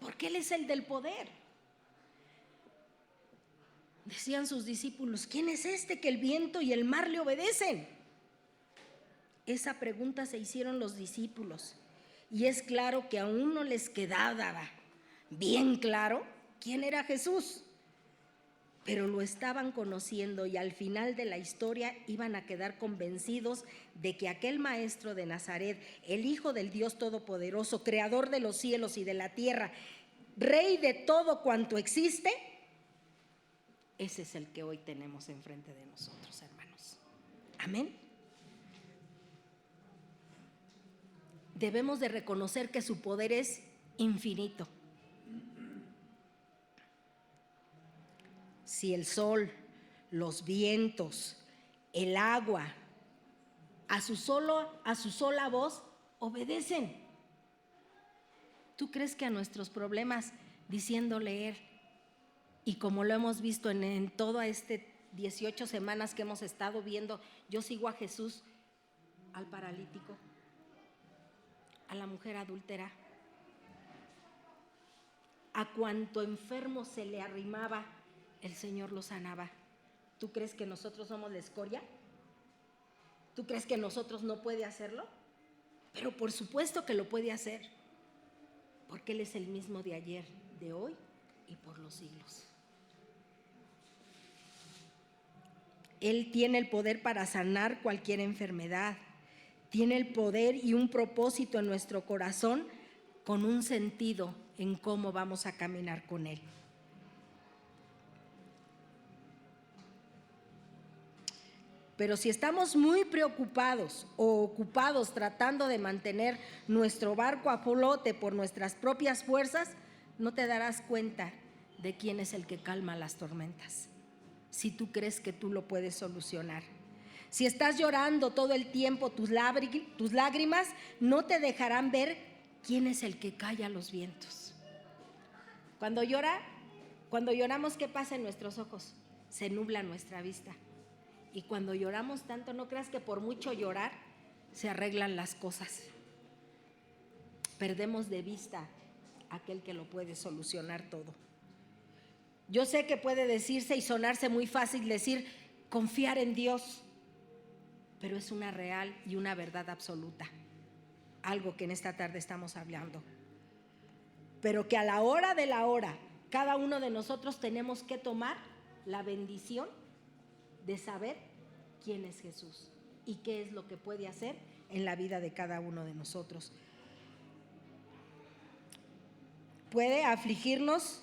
porque Él es el del poder. Decían sus discípulos: ¿quién es este que el viento y el mar le obedecen? Esa pregunta se hicieron los discípulos, y es claro que aún no les quedaba bien claro quién era Jesús, pero lo estaban conociendo, y al final de la historia iban a quedar convencidos de que aquel maestro de Nazaret, el Hijo del Dios Todopoderoso, creador de los cielos y de la tierra, Rey de todo cuanto existe, ese es el que hoy tenemos enfrente de nosotros, hermanos. Amén. Debemos de reconocer que su poder es infinito. Si el sol, los vientos, el agua, a su sola voz obedecen. ¿Tú crees que a nuestros problemas, diciendo leer, y como lo hemos visto en toda 18 semanas que hemos estado viendo, yo sigo a Jesús, al paralítico, a la mujer adúltera, a cuanto enfermo se le arrimaba, el Señor lo sanaba? ¿Tú crees que nosotros somos la escoria? ¿Tú crees que nosotros no puede hacerlo? Pero por supuesto que lo puede hacer, porque Él es el mismo de ayer, de hoy y por los siglos. Él tiene el poder para sanar cualquier enfermedad. Tiene el poder y un propósito en nuestro corazón, con un sentido en cómo vamos a caminar con Él. Pero si estamos muy preocupados o ocupados tratando de mantener nuestro barco a flote por nuestras propias fuerzas, no te darás cuenta de quién es el que calma las tormentas, si tú crees que tú lo puedes solucionar. Si estás llorando todo el tiempo, tus lágrimas no te dejarán ver quién es el que calla los vientos. Cuando lloramos, ¿qué pasa en nuestros ojos? Se nubla nuestra vista. Y cuando lloramos tanto, no creas que por mucho llorar se arreglan las cosas. Perdemos de vista a aquel que lo puede solucionar todo. Yo sé que puede decirse y sonarse muy fácil decir confiar en Dios, pero es una real y una verdad absoluta, algo que en esta tarde estamos hablando. Pero que a la hora de la hora, cada uno de nosotros tenemos que tomar la bendición de saber quién es Jesús y qué es lo que puede hacer en la vida de cada uno de nosotros. Puede afligirnos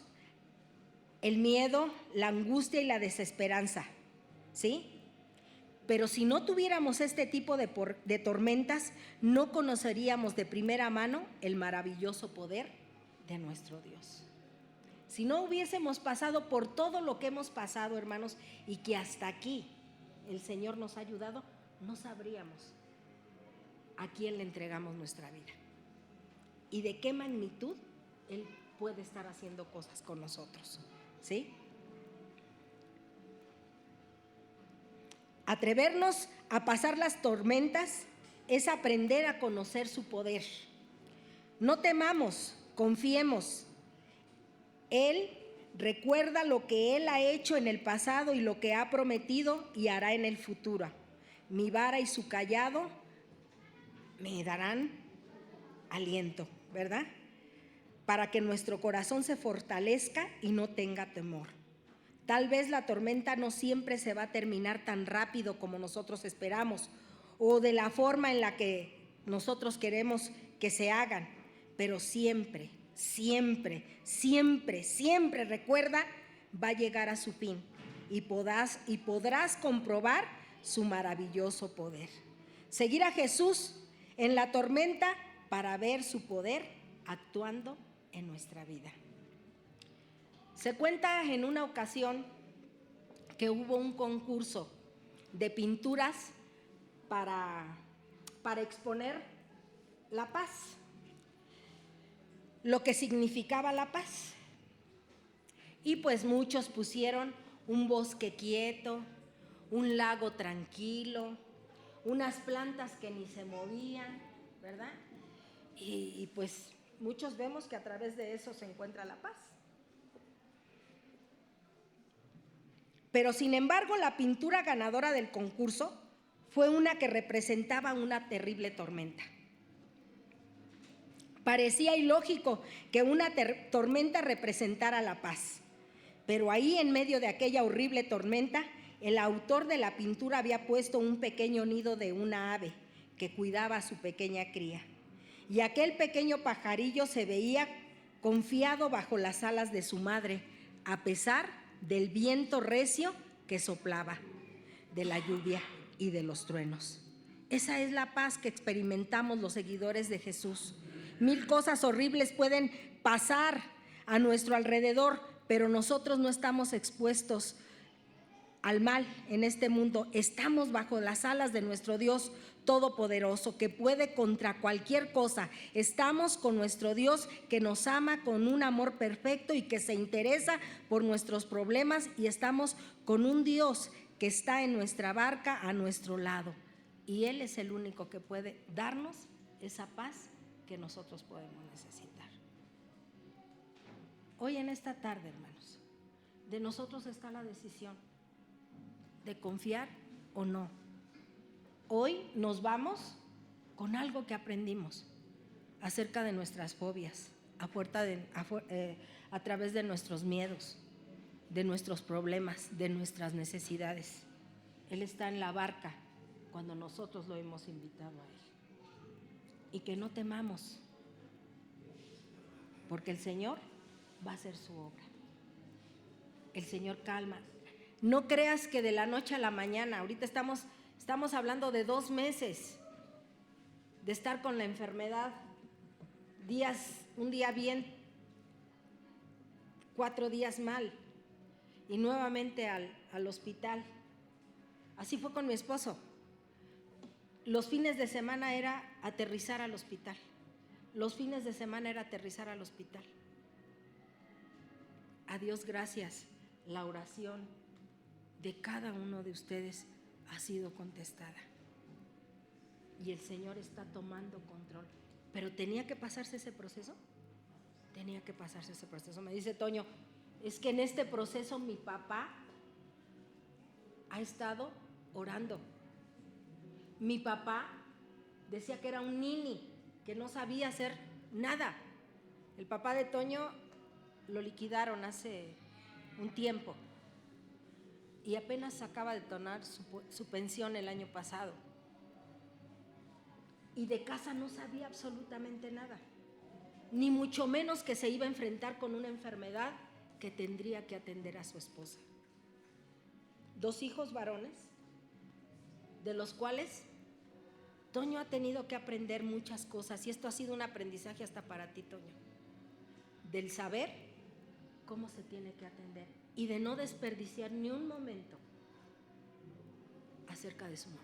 el miedo, la angustia y la desesperanza, ¿sí? Pero si no tuviéramos este tipo de tormentas, no conoceríamos de primera mano el maravilloso poder de nuestro Dios. Si no hubiésemos pasado por todo lo que hemos pasado, hermanos, y que hasta aquí el Señor nos ha ayudado, no sabríamos a quién le entregamos nuestra vida y de qué magnitud Él puede estar haciendo cosas con nosotros, ¿sí? Atrevernos a pasar las tormentas es aprender a conocer su poder. No temamos, confiemos. Él recuerda lo que Él ha hecho en el pasado y lo que ha prometido y hará en el futuro. Mi vara y su cayado me darán aliento, ¿verdad? Para que nuestro corazón se fortalezca y no tenga temor. Tal vez la tormenta no siempre se va a terminar tan rápido como nosotros esperamos o de la forma en la que nosotros queremos que se hagan, pero siempre, siempre, siempre, siempre, recuerda, va a llegar a su fin y podrás comprobar su maravilloso poder. Seguir a Jesús en la tormenta para ver su poder actuando en nuestra vida. Se cuenta en una ocasión que hubo un concurso de pinturas para exponer la paz, lo que significaba la paz. Y pues muchos pusieron un bosque quieto, un lago tranquilo, unas plantas que ni se movían, ¿verdad? Y pues muchos vemos que a través de eso se encuentra la paz. Pero sin embargo, la pintura ganadora del concurso fue una que representaba una terrible tormenta. Parecía ilógico que una tormenta representara la paz, pero ahí en medio de aquella horrible tormenta, el autor de la pintura había puesto un pequeño nido de una ave que cuidaba a su pequeña cría. Y aquel pequeño pajarillo se veía confiado bajo las alas de su madre, a pesar del viento recio que soplaba, de la lluvia y de los truenos. Esa es la paz que experimentamos los seguidores de Jesús. 1000 cosas horribles pueden pasar a nuestro alrededor, pero nosotros no estamos expuestos al mal en este mundo. Estamos bajo las alas de nuestro Dios todopoderoso, que puede contra cualquier cosa. Estamos con nuestro Dios que nos ama con un amor perfecto y que se interesa por nuestros problemas, y estamos con un Dios que está en nuestra barca a nuestro lado, y Él es el único que puede darnos esa paz que nosotros podemos necesitar. Hoy en esta tarde, hermanos, de nosotros está la decisión de confiar o no. Hoy nos vamos con algo que aprendimos acerca de nuestras fobias, a través de nuestros miedos, de nuestros problemas, de nuestras necesidades. Él está en la barca cuando nosotros lo hemos invitado a Él. Y que no temamos, porque el Señor va a hacer su obra. El Señor calma. No creas que de la noche a la mañana, ahorita estamos hablando de 2 meses de estar con la enfermedad, un día bien, 4 días mal, y nuevamente al hospital. Así fue con mi esposo. Los fines de semana era aterrizar al hospital. A Dios gracias, la oración de cada uno de ustedes ha sido contestada y el Señor está tomando control. Pero tenía que pasarse ese proceso. Me dice Toño, es que en este proceso mi papá ha estado orando. Mi papá decía que era un nini, que no sabía hacer nada. El papá de Toño lo liquidaron hace un tiempo y apenas acaba de donar su pensión el año pasado. Y de casa no sabía absolutamente nada, ni mucho menos que se iba a enfrentar con una enfermedad que tendría que atender a su esposa. 2 hijos varones, de los cuales Toño ha tenido que aprender muchas cosas, y esto ha sido un aprendizaje hasta para ti, Toño, del saber cómo se tiene que atender y de no desperdiciar ni un momento acerca de su mamá.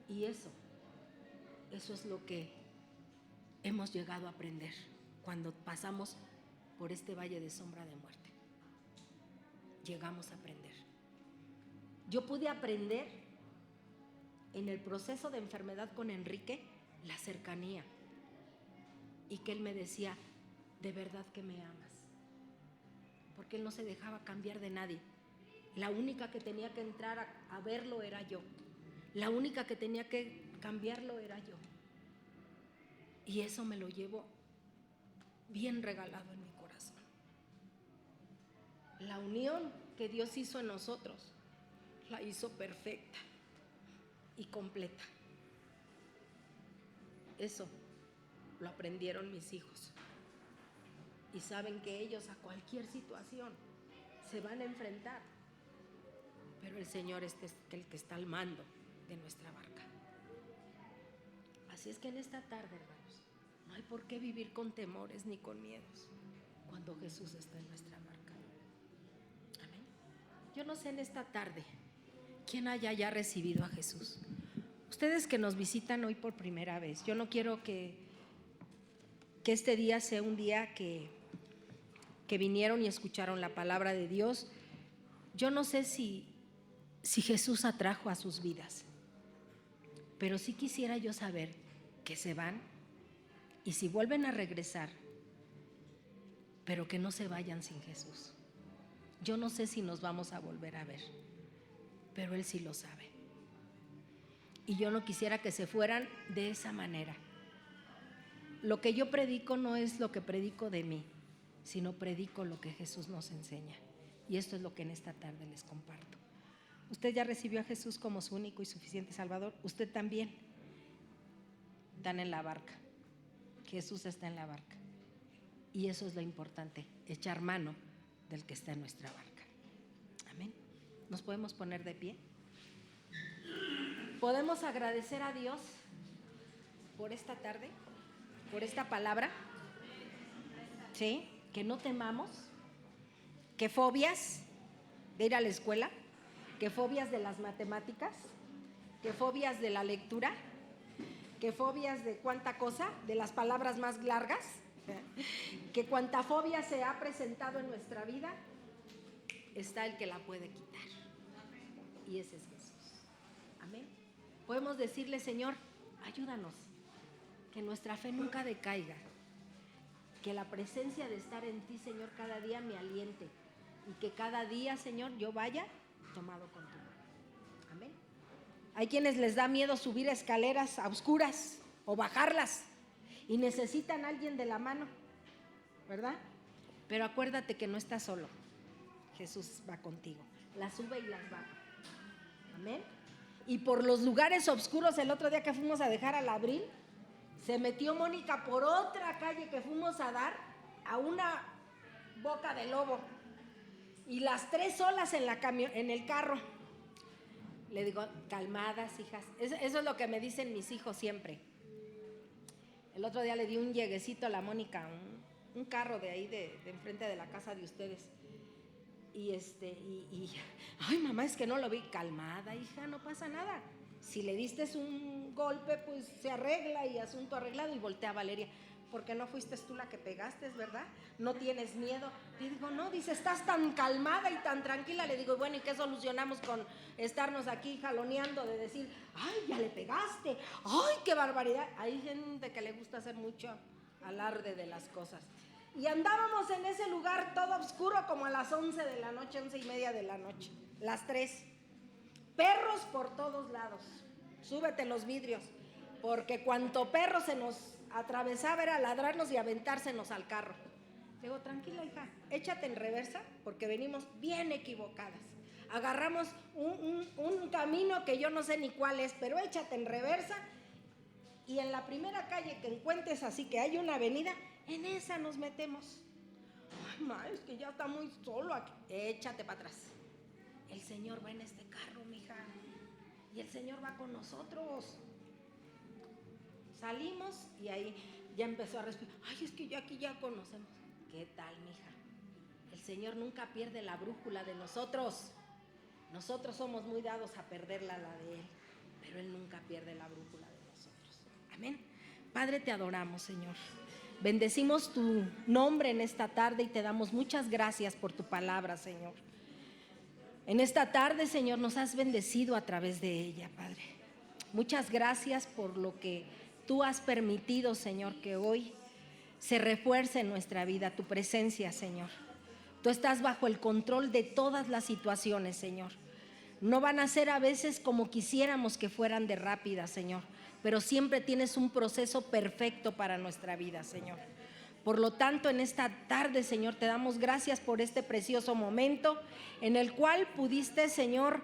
Y eso es lo que hemos llegado a aprender cuando pasamos por este valle de sombra de muerte. llegamos a aprender. Yo pude aprender en el proceso de enfermedad con Enrique la cercanía, y que él me decía, de verdad que me amas, porque él no se dejaba cambiar de nadie. La única que tenía que entrar a verlo era yo, la única que tenía que cambiarlo era yo, y eso me lo llevo bien regalado en mi corazón. La unión que Dios hizo en nosotros la hizo perfecta y completa. Eso lo aprendieron mis hijos, y saben que ellos a cualquier situación se van a enfrentar, pero el Señor es el que está al mando de nuestra barca. Así es que en esta tarde, hermanos, no hay por qué vivir con temores ni con miedos cuando Jesús está en nuestra barca. Amén. Yo no sé en esta tarde quién haya ya recibido a Jesús. Ustedes que nos visitan hoy por primera vez, yo no quiero que este día sea un día que vinieron y escucharon la palabra de Dios. Yo no sé si Jesús atrajo a sus vidas, pero sí quisiera yo saber que se van, y si vuelven a regresar, pero que no se vayan sin Jesús. Yo no sé si nos vamos a volver a ver, pero Él sí lo sabe. Y yo no quisiera que se fueran de esa manera. Lo que yo predico no es lo que predico de mí, sino predico lo que Jesús nos enseña. Y esto es lo que en esta tarde les comparto. Usted ya recibió a Jesús como su único y suficiente Salvador. Usted también. Están en la barca. Jesús está en la barca. Y eso es lo importante, echar mano del que está en nuestra barca. Amén. ¿Nos podemos poner de pie? ¿Podemos agradecer a Dios por esta tarde, por esta palabra? ¿Sí? Que no temamos, que fobias de ir a la escuela, que fobias de las matemáticas, que fobias de la lectura, que fobias de cuánta cosa, de las palabras más largas, que cuánta fobia se ha presentado en nuestra vida, está el que la puede quitar, y ese es Jesús. Amén. Podemos decirle, Señor, ayúdanos, que nuestra fe nunca decaiga, que la presencia de estar en ti, Señor, cada día me aliente, y que cada día, Señor, yo vaya tomado contigo. Amén. Hay quienes les da miedo subir escaleras a oscuras o bajarlas, y necesitan a alguien de la mano, ¿verdad? Pero acuérdate que no estás solo, Jesús va contigo, las sube y las baja. Amén. Y por los lugares oscuros, el otro día que fuimos a dejar al Abril, se metió Mónica por otra calle que fuimos a dar a una boca de lobo, y las tres solas en el carro. Le digo, calmadas, hijas. Eso es lo que me dicen mis hijos siempre. El otro día le di un lleguecito a la Mónica, un carro de ahí de enfrente de la casa de ustedes. Y ay, mamá, es que no lo vi. Calmada, hija, no pasa nada. Si le diste un golpe, pues se arregla, y asunto arreglado. Y voltea a Valeria, porque no fuiste tú la que pegaste, ¿verdad? No tienes miedo. Le digo, no, dice, estás tan calmada y tan tranquila. Le digo, bueno, ¿y qué solucionamos con estarnos aquí jaloneando de decir, ay, ya le pegaste, ay, qué barbaridad? Hay gente que le gusta hacer mucho alarde de las cosas. Y andábamos en ese lugar todo oscuro como a las 11 de la noche, 11:30 de la noche, las 3. Perros por todos lados. Súbete los vidrios, porque cuanto perro se nos atravesaba era ladrarnos y aventársenos al carro. Digo, tranquila, hija, échate en reversa, porque venimos bien equivocadas. Agarramos un camino que yo no sé ni cuál es, pero échate en reversa, y en la primera calle que encuentres, así que hay una avenida, en esa nos metemos. Ay, ma, es que ya está muy solo aquí. Échate para atrás. El Señor va en este carro, mija, y el Señor va con nosotros. Salimos y ahí ya empezó a respirar. Ay, es que ya aquí ya conocemos. ¿Qué tal, mija? El Señor nunca pierde la brújula de nosotros. Nosotros somos muy dados a perderla, la de Él, pero Él nunca pierde la brújula de nosotros. Amén. Padre, te adoramos, Señor. Bendecimos tu nombre en esta tarde y te damos muchas gracias por tu palabra, Señor. En esta tarde, Señor, nos has bendecido a través de ella, Padre. Muchas gracias por lo que tú has permitido, Señor, que hoy se refuerce en nuestra vida tu presencia, Señor. Tú estás bajo el control de todas las situaciones, Señor. No van a ser a veces como quisiéramos que fueran de rápidas, Señor, pero siempre tienes un proceso perfecto para nuestra vida, Señor. Por lo tanto, en esta tarde, Señor, te damos gracias por este precioso momento en el cual pudiste, Señor,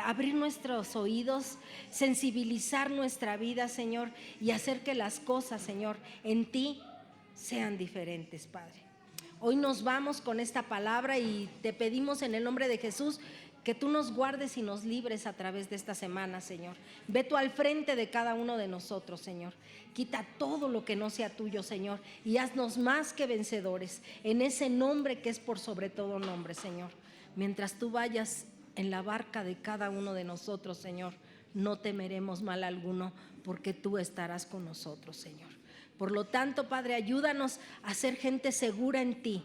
abrir nuestros oídos, sensibilizar nuestra vida, Señor, y hacer que las cosas, Señor, en ti sean diferentes, Padre. Hoy nos vamos con esta palabra y te pedimos en el nombre de Jesús que tú nos guardes y nos libres a través de esta semana, Señor. Ve tú al frente de cada uno de nosotros, Señor. Quita todo lo que no sea tuyo, Señor, y haznos más que vencedores en ese nombre que es por sobre todo nombre, Señor. Mientras tú vayas en la barca de cada uno de nosotros, Señor, no temeremos mal alguno, porque tú estarás con nosotros, Señor. Por lo tanto, Padre, ayúdanos a ser gente segura en ti,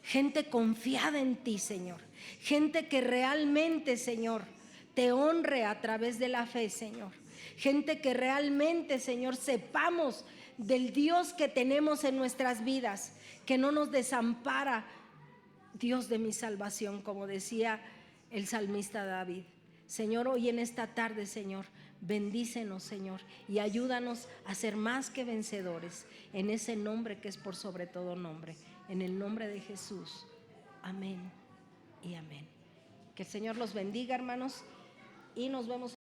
gente confiada en ti, Señor, gente que realmente, Señor, te honre a través de la fe, Señor, gente que realmente, Señor, sepamos del Dios que tenemos en nuestras vidas, que no nos desampara, Dios de mi salvación, como decía el salmista David. Señor, hoy en esta tarde, Señor, bendícenos, Señor, y ayúdanos a ser más que vencedores en ese nombre que es por sobre todo nombre, en el nombre de Jesús. Amén y amén. Que el Señor los bendiga, hermanos, y nos vemos